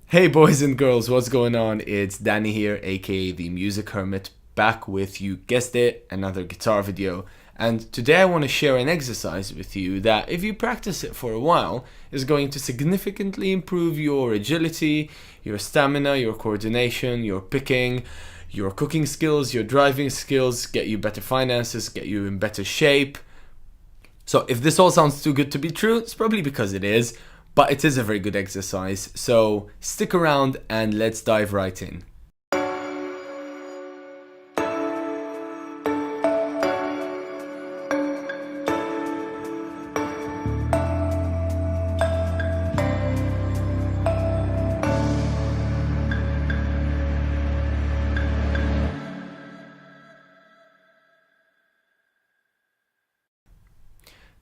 Hey boys and girls, what's going on? It's Danny here, aka the Music Hermit, back with, you guessed it, another guitar video. And today I want to share an exercise with you that, if you practice it for a while, is going to significantly improve your agility, your stamina, your coordination, your picking, your cooking skills, your driving skills, get you better finances, get you in better shape. So if this all sounds too good to be true, it's probably because it is. But it is a very good exercise, so stick around and let's dive right in.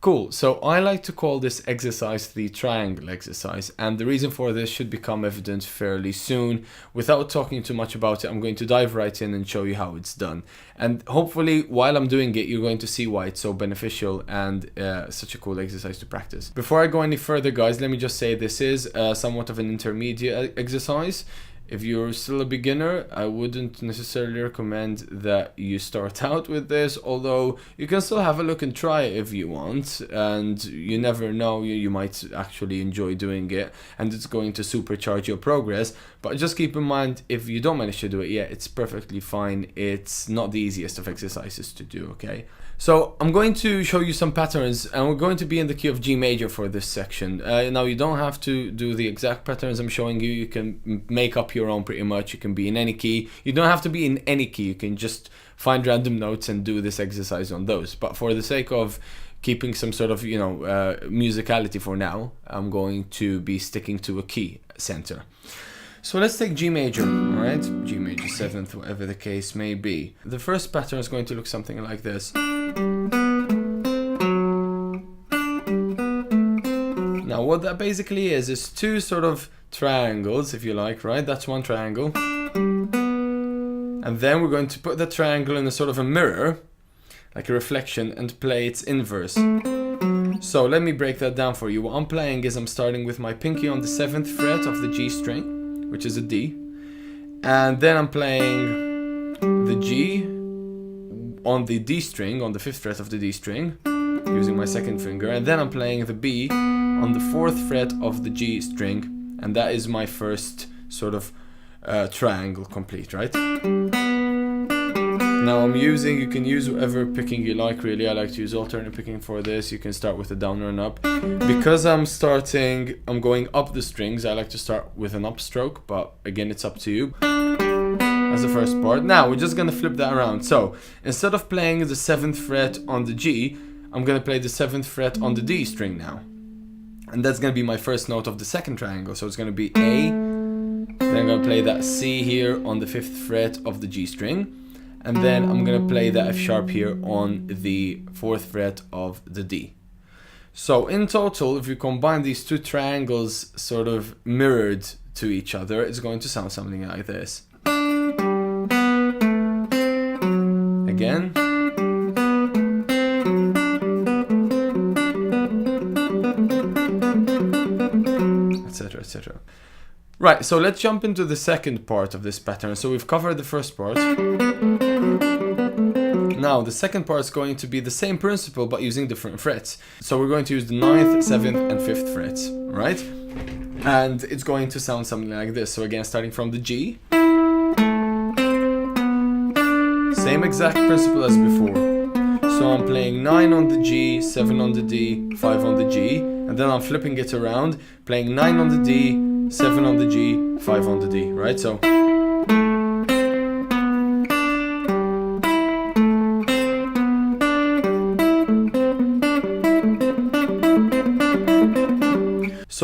Cool, so I like to call this exercise the triangle exercise, and the reason for this should become evident fairly soon. Without talking too much about it, I'm going to dive right in and show you how it's done. And hopefully, while I'm doing it, you're going to see why it's so beneficial and such a cool exercise to practice. Before I go any further, guys, let me just say this is somewhat of an intermediate exercise. If you're still a beginner, I wouldn't necessarily recommend that you start out with this, although you can still have a look and try it if you want, and you never know, you might actually enjoy doing it and it's going to supercharge your progress. But just keep in mind, if you don't manage to do it yet, it's perfectly fine. It's not the easiest of exercises to do, okay? So I'm going to show you some patterns, and we're going to be in the key of G major for this section. Now you don't have to do the exact patterns I'm showing you. You can make up your own pretty much. You can be in any key. You don't have to be in any key. You can just find random notes and do this exercise on those. But for the sake of keeping some sort of, musicality for now, I'm going to be sticking to a key center. So let's take G major, alright? G major 7th, whatever the case may be. The first pattern is going to look something like this. Now what that basically is two sort of triangles, if you like, right? That's one triangle. And then we're going to put the triangle in a sort of a mirror, like a reflection, and play its inverse. So let me break that down for you. What I'm playing is I'm starting with my pinky on the 7th fret of the G string, which is a D, and then I'm playing the G on the D string, on the 5th fret of the D string, using my second finger, and then I'm playing the B on the 4th fret of the G string, and that is my first sort of triangle complete, right? Now you can use whatever picking you like, really. I like to use alternate picking for this. You can start with a down or an up. Because I'm going up the strings, I like to start with an upstroke, but again, it's up to you. As the first part. Now, we're just gonna flip that around. So, instead of playing the 7th fret on the G, I'm gonna play the 7th fret on the D string now. And that's gonna be my first note of the second triangle. So it's gonna be A, then I'm gonna play that C here on the 5th fret of the G string. And then I'm gonna play the F sharp here on the 4th fret of the D. So in total, if you combine these two triangles sort of mirrored to each other, it's going to sound something like this. Again. Etc, etc. Right, so let's jump into the second part of this pattern. So we've covered the first part. Now, the second part is going to be the same principle, but using different frets. So we're going to use the 9th, 7th, and 5th frets, right? And it's going to sound something like this. So again, starting from the G. Same exact principle as before. So I'm playing 9 on the G, 7 on the D, 5 on the G, and then I'm flipping it around, playing 9 on the D, 7 on the G, 5 on the D, right? So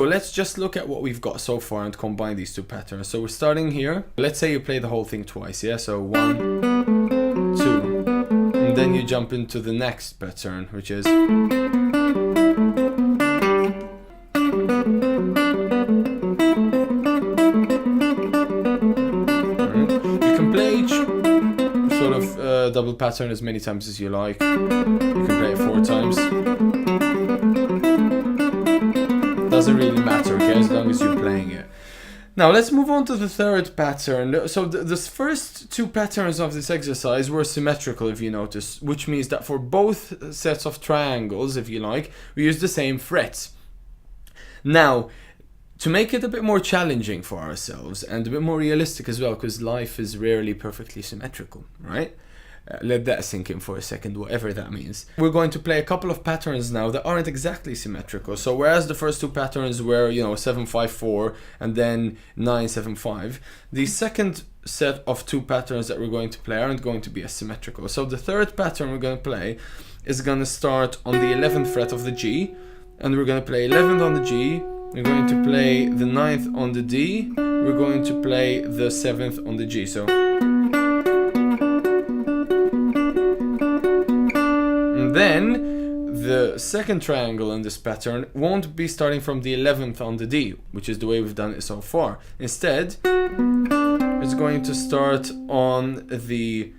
let's just look at what we've got so far and combine these two patterns. So we're starting here. Let's say you play the whole thing twice, yeah? So 1, 2, and then you jump into the next pattern, which is double pattern as many times as you like. You can play it 4 times. Doesn't really matter, okay, as long as you're playing it. Now let's move on to the third pattern. So the first two patterns of this exercise were symmetrical, if you notice, which means that for both sets of triangles, if you like, we use the same frets. Now, to make it a bit more challenging for ourselves and a bit more realistic as well, because life is rarely perfectly symmetrical, right? Let that sink in for a second, whatever that means. We're going to play a couple of patterns now that aren't exactly symmetrical. So whereas the first two patterns were, 7-5-4 and then 9-7-5, the second set of two patterns that we're going to play aren't going to be as symmetrical. So the third pattern we're going to play is going to start on the 11th fret of the G, and we're going to play 11th on the G, we're going to play the 9th on the D, we're going to play the 7th on the G. So then the second triangle in this pattern won't be starting from the 11th on the D, which is the way we've done it so far. Instead, it's going to start on the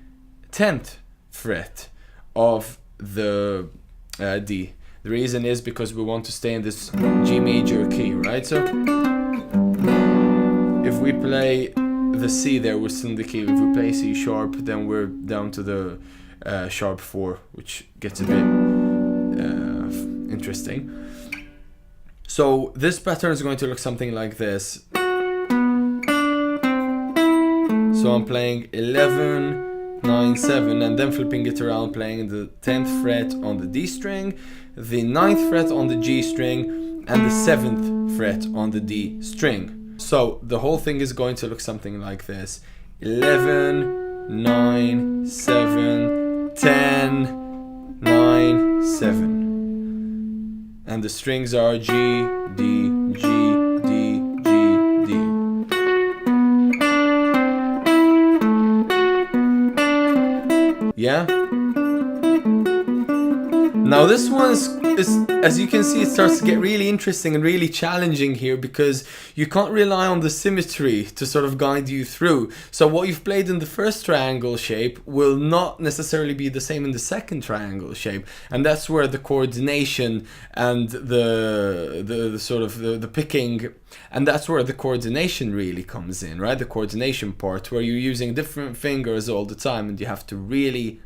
10th fret of the D. The reason is because we want to stay in this G major key, right? So if we play the C there, we're still in the key. If we play C sharp, then we're down to the sharp 4, which gets a bit interesting. So this pattern is going to look something like this. So I'm playing 11, 9, 7, and then flipping it around, playing the 10th fret on the D string, the 9th fret on the G string, and the 7th fret on the D string. So the whole thing is going to look something like this: 11, 9, 7, 10, 9, 7. And the strings are G, D, G, D, G, D. Yeah? Now this one's, as you can see, it starts to get really interesting and really challenging here, because you can't rely on the symmetry to sort of guide you through. So what you've played in the first triangle shape will not necessarily be the same in the second triangle shape, and that's where the coordination and the sort of the picking, and that's where the coordination really comes in, right? The coordination part, where you're using different fingers all the time and you have to really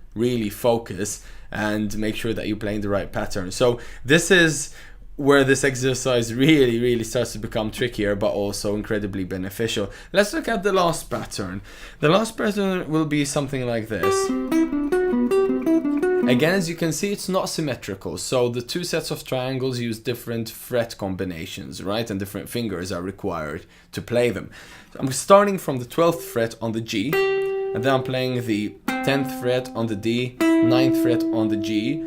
focus and make sure that you're playing the right pattern. So this is where this exercise really starts to become trickier, but also incredibly beneficial. Let's look at the last pattern. The last pattern will be something like this. Again, as you can see, it's not symmetrical, so the two sets of triangles use different fret combinations, right? And different fingers are required to play them. I'm starting from the 12th fret on the G, and then I'm playing the 10th fret on the D, 9th fret on the G.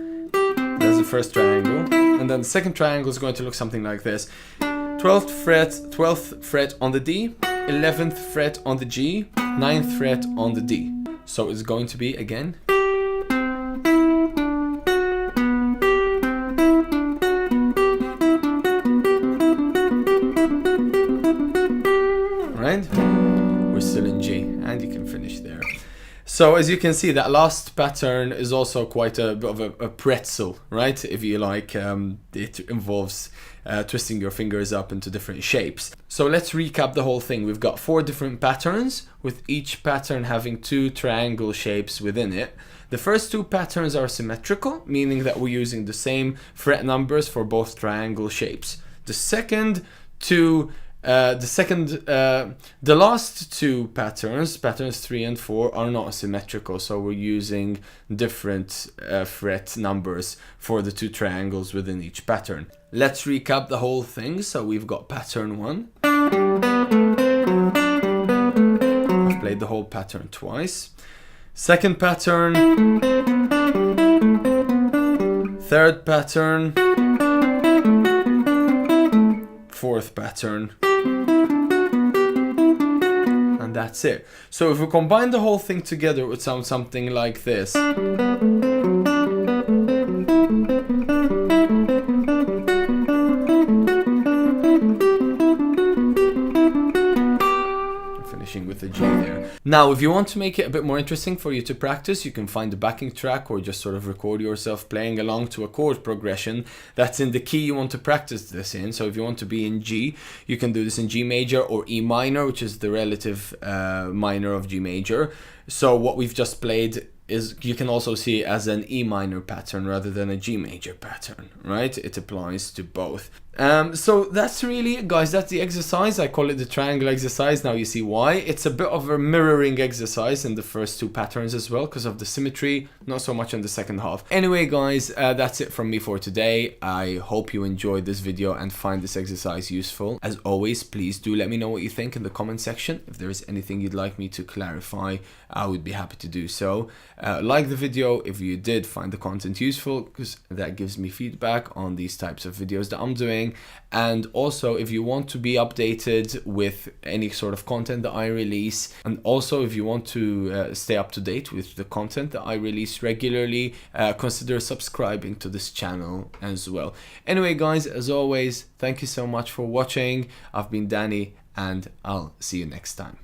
That's the first triangle. And then the second triangle is going to look something like this: 12th fret on the D, 11th fret on the G, 9th fret on the D. So it's going to be again. Right? We're still in G, and you can finish there. So as you can see, that last pattern is also quite a bit of a pretzel, right? If you like, it involves twisting your fingers up into different shapes. So let's recap the whole thing. We've got 4 different patterns, with each pattern having 2 triangle shapes within it. The first 2 patterns are symmetrical, meaning that we're using the same fret numbers for both triangle shapes. The last 2 patterns, patterns 3 and 4, are not symmetrical, so we're using different fret numbers for the 2 triangles within each pattern. Let's recap the whole thing. So we've got pattern 1. I've played the whole pattern twice. Second pattern. Third pattern. Fourth pattern. And that's it. So if we combine the whole thing together, it would sound something like this. finishing with a G there. Now, if you want to make it a bit more interesting for you to practice, you can find a backing track or just sort of record yourself playing along to a chord progression that's in the key you want to practice this in. So if you want to be in G, you can do this in G major or E minor, which is the relative minor of G major. So what we've just played is, you can also see it as an E minor pattern rather than a G major pattern, right? It applies to both. So that's really it, guys. That's the exercise. I call it the triangle exercise. Now you see why. It's a bit of a mirroring exercise in the first two patterns as well, because of the symmetry, not so much in the second half. Anyway, guys, that's it from me for today. I hope you enjoyed this video and find this exercise useful. As always, please do let me know what you think in the comment section. If there is anything you'd like me to clarify, I would be happy to do so. Like the video if you did find the content useful, because that gives me feedback on these types of videos that I'm doing. And also, if you want to be updated with any sort of content that I release, and also if you want to stay up to date with the content that I release regularly, consider subscribing to this channel as well. Anyway, guys, as always, thank you so much for watching. I've been Danny, and I'll see you next time.